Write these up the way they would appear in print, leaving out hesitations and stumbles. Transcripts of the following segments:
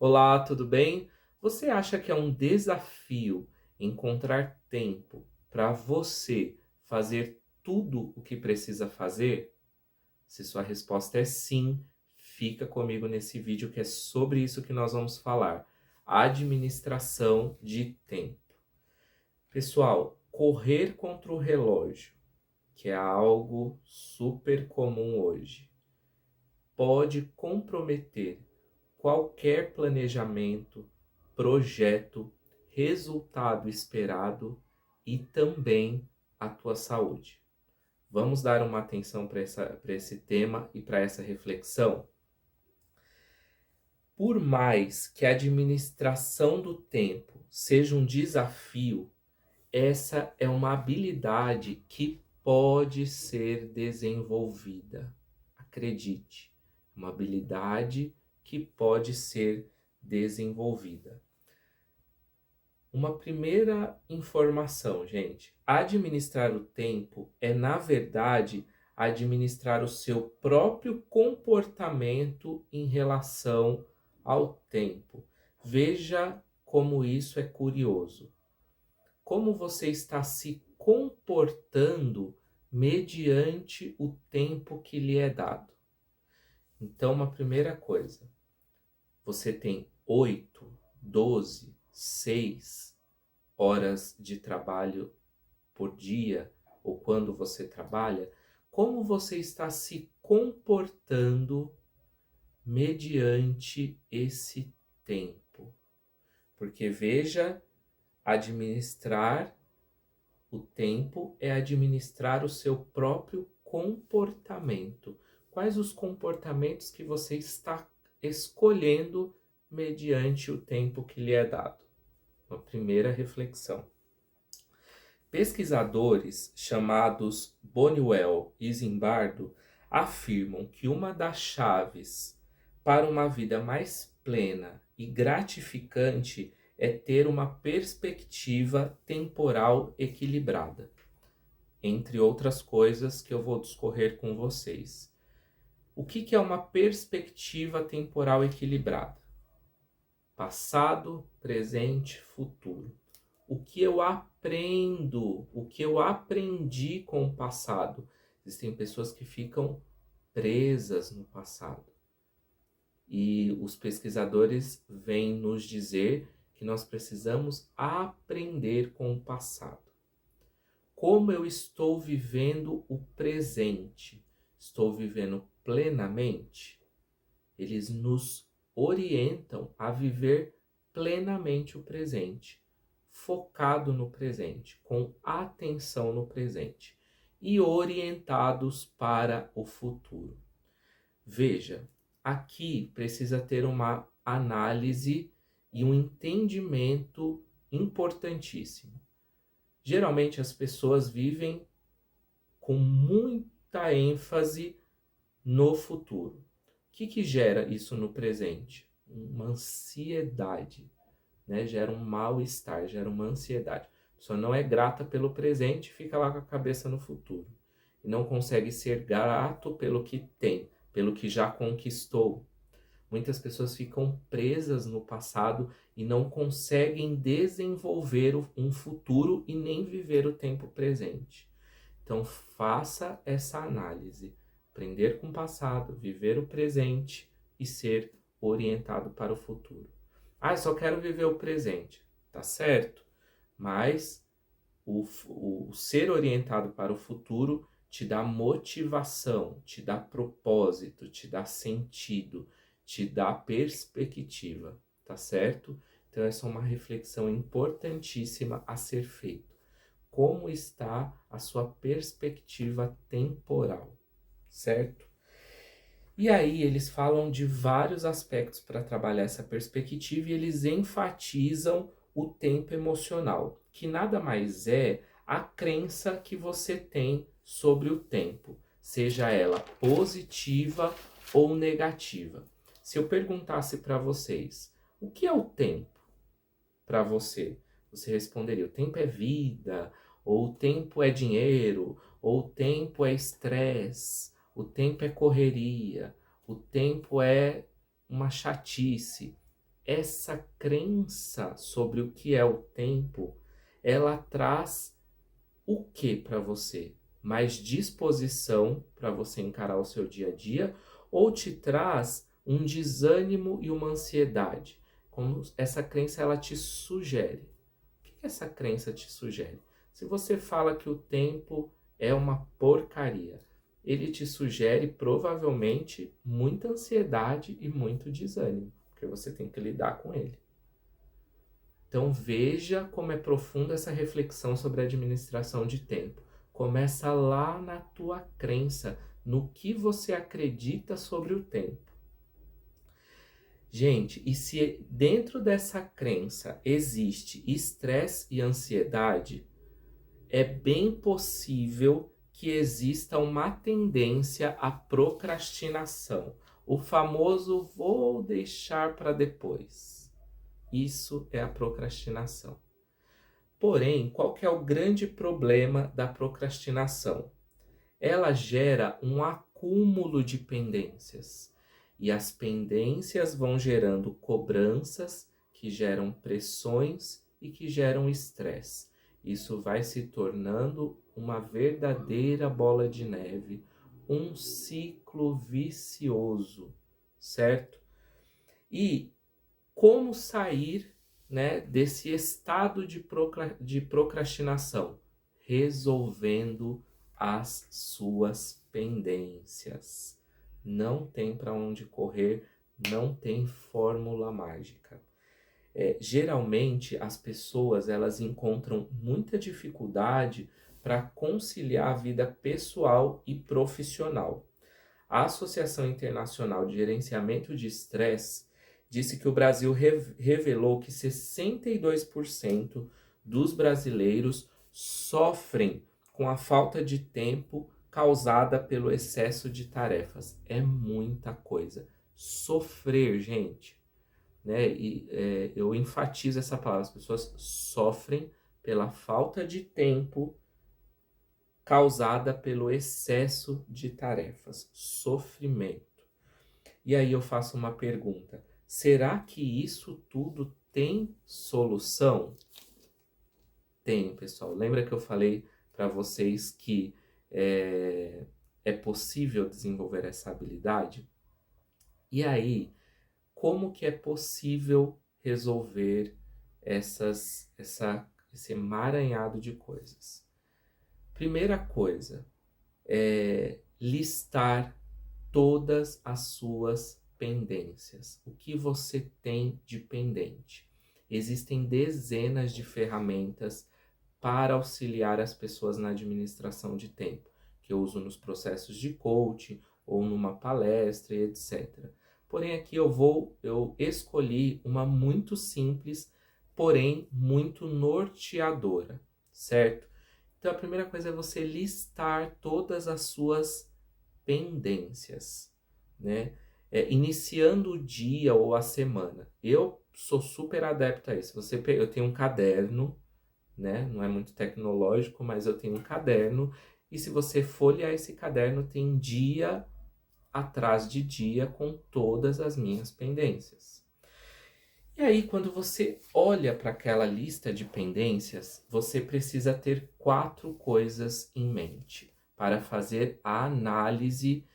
Olá, tudo bem? Você acha que é um desafio encontrar tempo para você fazer tudo o que precisa fazer? Se sua resposta é sim, fica comigo nesse vídeo que é sobre isso que nós vamos falar. Administração de tempo. Pessoal, correr contra o relógio, que é algo super comum hoje, pode comprometer qualquer planejamento, projeto, resultado esperado e também a tua saúde. Vamos dar uma atenção para esse tema e para essa reflexão? Por mais que a administração do tempo seja um desafio, essa é uma habilidade que pode ser desenvolvida. Acredite, uma habilidade que pode ser desenvolvida. Uma primeira informação, gente. Administrar o tempo é, na verdade, administrar o seu próprio comportamento em relação ao tempo. Veja como isso é curioso. Como você está se comportando mediante o tempo que lhe é dado. Então, uma primeira coisa, você tem 8, 12, 6 horas de trabalho por dia, ou quando você trabalha, como você está se comportando mediante esse tempo. Porque veja, administrar o tempo é administrar o seu próprio comportamento. Quais os comportamentos que você está escolhendo mediante o tempo que lhe é dado? Uma primeira reflexão. Pesquisadores chamados Boniwell e Zimbardo afirmam que uma das chaves para uma vida mais plena e gratificante é ter uma perspectiva temporal equilibrada, entre outras coisas que eu vou discorrer com vocês. O que é uma perspectiva temporal equilibrada? Passado, presente, futuro. O que eu aprendo, o que eu aprendi com o passado. Existem pessoas que ficam presas no passado. E os pesquisadores vêm nos dizer que nós precisamos aprender com o passado. Como eu estou vivendo o presente? Estou vivendo plenamente? Eles nos orientam a viver plenamente o presente, focado no presente, com atenção no presente e orientados para o futuro. Veja, aqui precisa ter uma análise e um entendimento importantíssimo. Geralmente as pessoas vivem com muita ênfase no futuro. O que gera isso no presente? Uma ansiedade, né? Gera um mal-estar, gera uma ansiedade. A pessoa não é grata pelo presente e fica lá com a cabeça no futuro. E não consegue ser grato pelo que tem, pelo que já conquistou. Muitas pessoas ficam presas no passado e não conseguem desenvolver um futuro e nem viver o tempo presente. Então faça essa análise. Aprender com o passado, viver o presente e ser orientado para o futuro. Ah, eu só quero viver o presente. Tá certo, mas o ser orientado para o futuro te dá motivação, te dá propósito, te dá sentido, te dá perspectiva, tá certo? Então essa é uma reflexão importantíssima a ser feita. Como está a sua perspectiva temporal, certo? E aí eles falam de vários aspectos para trabalhar essa perspectiva e eles enfatizam o tempo emocional, que nada mais é a crença que você tem sobre o tempo, seja ela positiva ou negativa. Se eu perguntasse para vocês, o que é o tempo para você? Você responderia, o tempo é vida, ou o tempo é dinheiro, ou o tempo é estresse, o tempo é correria, o tempo é uma chatice. essa crença sobre o que é o tempo, ela traz o que para você? Mais disposição para você encarar o seu dia a dia ou te traz um desânimo e uma ansiedade? Como essa crença ela te sugere. O que essa crença te sugere? Se você fala que o tempo é uma porcaria, ele te sugere provavelmente muita ansiedade e muito desânimo, porque você tem que lidar com ele. Então veja como é profunda essa reflexão sobre a administração de tempo. Começa lá na tua crença, no que você acredita sobre o tempo. Gente, e se dentro dessa crença existe estresse e ansiedade, é bem possível que exista uma tendência à procrastinação. O famoso vou deixar para depois. Isso é a procrastinação. Porém, qual que é o grande problema da procrastinação? Ela gera um acúmulo de pendências. E as pendências vão gerando cobranças, que geram pressões e que geram estresse. Isso vai se tornando uma verdadeira bola de neve, um ciclo vicioso, certo? E como sair, né, desse estado de procrastinação? Resolvendo as suas pendências. Não tem para onde correr, não tem fórmula mágica. Geralmente as pessoas elas encontram muita dificuldade para conciliar a vida pessoal e profissional. A Associação Internacional de Gerenciamento de Estresse disse que o Brasil revelou que 62% dos brasileiros sofrem com a falta de tempo causada pelo excesso de tarefas. É muita coisa. Sofrer, gente, né? Eu enfatizo essa palavra. As pessoas sofrem pela falta de tempo causada pelo excesso de tarefas. Sofrimento. E aí eu faço uma pergunta. Será que isso tudo tem solução? Tem, pessoal. Lembra que eu falei para vocês que é possível desenvolver essa habilidade? E aí, como que é possível resolver esse emaranhado de coisas? Primeira coisa é listar todas as suas pendências. O que você tem de pendente? Existem dezenas de ferramentas para auxiliar as pessoas na administração de tempo, que eu uso nos processos de coaching ou numa palestra e etc. Porém, aqui eu escolhi uma muito simples, porém muito norteadora, certo? Então, a primeira coisa é você listar todas as suas pendências, né? Iniciando o dia ou a semana. Eu sou super adepto a isso. Eu tenho um caderno, né? Não é muito tecnológico, mas eu tenho um caderno. E se você folhear esse caderno, tem dia atrás de dia com todas as minhas pendências. E aí, quando você olha para aquela lista de pendências, você precisa ter 4 coisas em mente para fazer a análise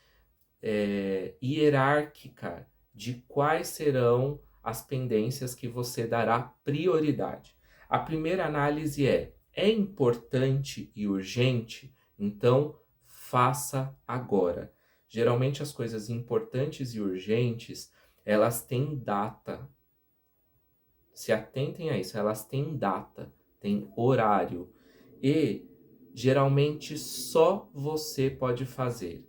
hierárquica de quais serão as pendências que você dará prioridade. A primeira análise é importante e urgente? Então, faça agora. Geralmente as coisas importantes e urgentes, elas têm data. Se atentem a isso, elas têm data, têm horário. E geralmente só você pode fazer.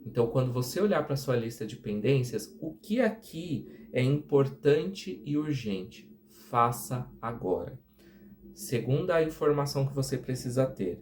Então, quando você olhar para a sua lista de pendências, o que aqui é importante e urgente? Faça agora. Segunda informação que você precisa ter.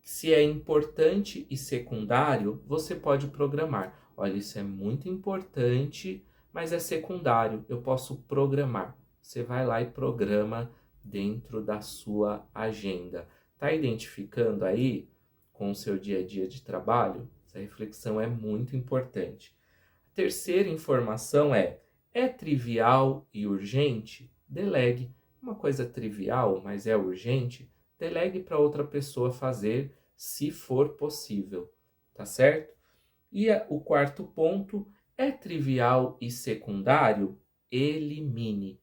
Se é importante e secundário, você pode programar. Olha, isso é muito importante, mas é secundário. Eu posso programar. Você vai lá e programa dentro da sua agenda. Tá identificando aí com o seu dia a dia de trabalho? Essa reflexão é muito importante. A terceira informação é É trivial e urgente? Delegue. Uma coisa trivial, mas é urgente, delegue para outra pessoa fazer, se for possível, tá certo? E o quarto ponto, é trivial e secundário? Elimine.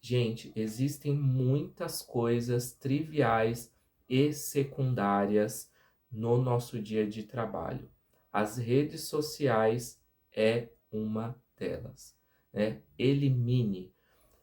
Gente, existem muitas coisas triviais e secundárias no nosso dia de trabalho. As redes sociais é uma delas, né? Elimine.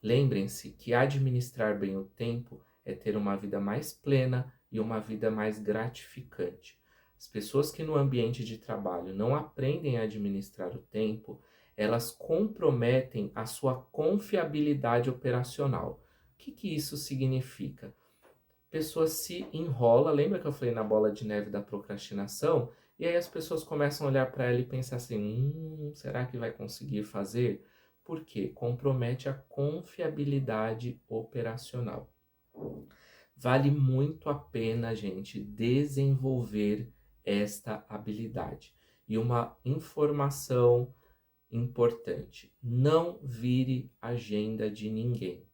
Lembrem-se que administrar bem o tempo é ter uma vida mais plena e uma vida mais gratificante. As pessoas que no ambiente de trabalho não aprendem a administrar o tempo, elas comprometem a sua confiabilidade operacional. O que isso significa? A pessoa se enrola, lembra que eu falei na bola de neve da procrastinação? E aí as pessoas começam a olhar para ela e pensar assim, será que vai conseguir fazer? Por quê? Compromete a confiabilidade operacional. Vale muito a pena, gente, desenvolver esta habilidade. E uma informação importante: não vire agenda de ninguém.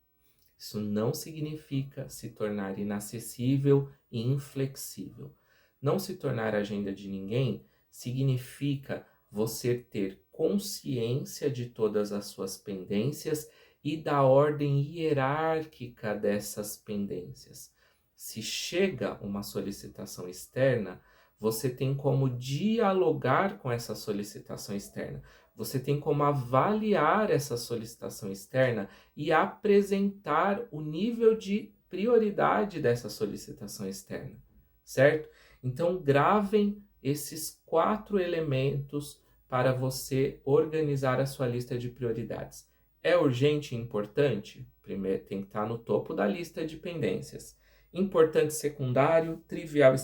Isso não significa se tornar inacessível e inflexível. Não se tornar agenda de ninguém significa você ter consciência de todas as suas pendências e da ordem hierárquica dessas pendências. Se chega uma solicitação externa, você tem como dialogar com essa solicitação externa. Você tem como avaliar essa solicitação externa e apresentar o nível de prioridade dessa solicitação externa, certo? Então, gravem esses 4 elementos para você organizar a sua lista de prioridades. É urgente e importante? Primeiro, tem que estar no topo da lista de pendências. Importante secundário, trivial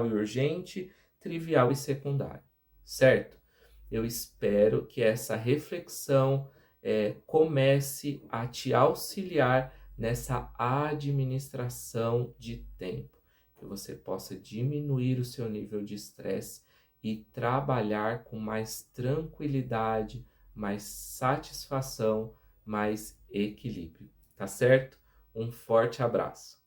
e urgente, trivial e secundário, certo? Eu espero que essa reflexão comece a te auxiliar nessa administração de tempo, que você possa diminuir o seu nível de estresse e trabalhar com mais tranquilidade, mais satisfação, mais equilíbrio, tá certo? Um forte abraço.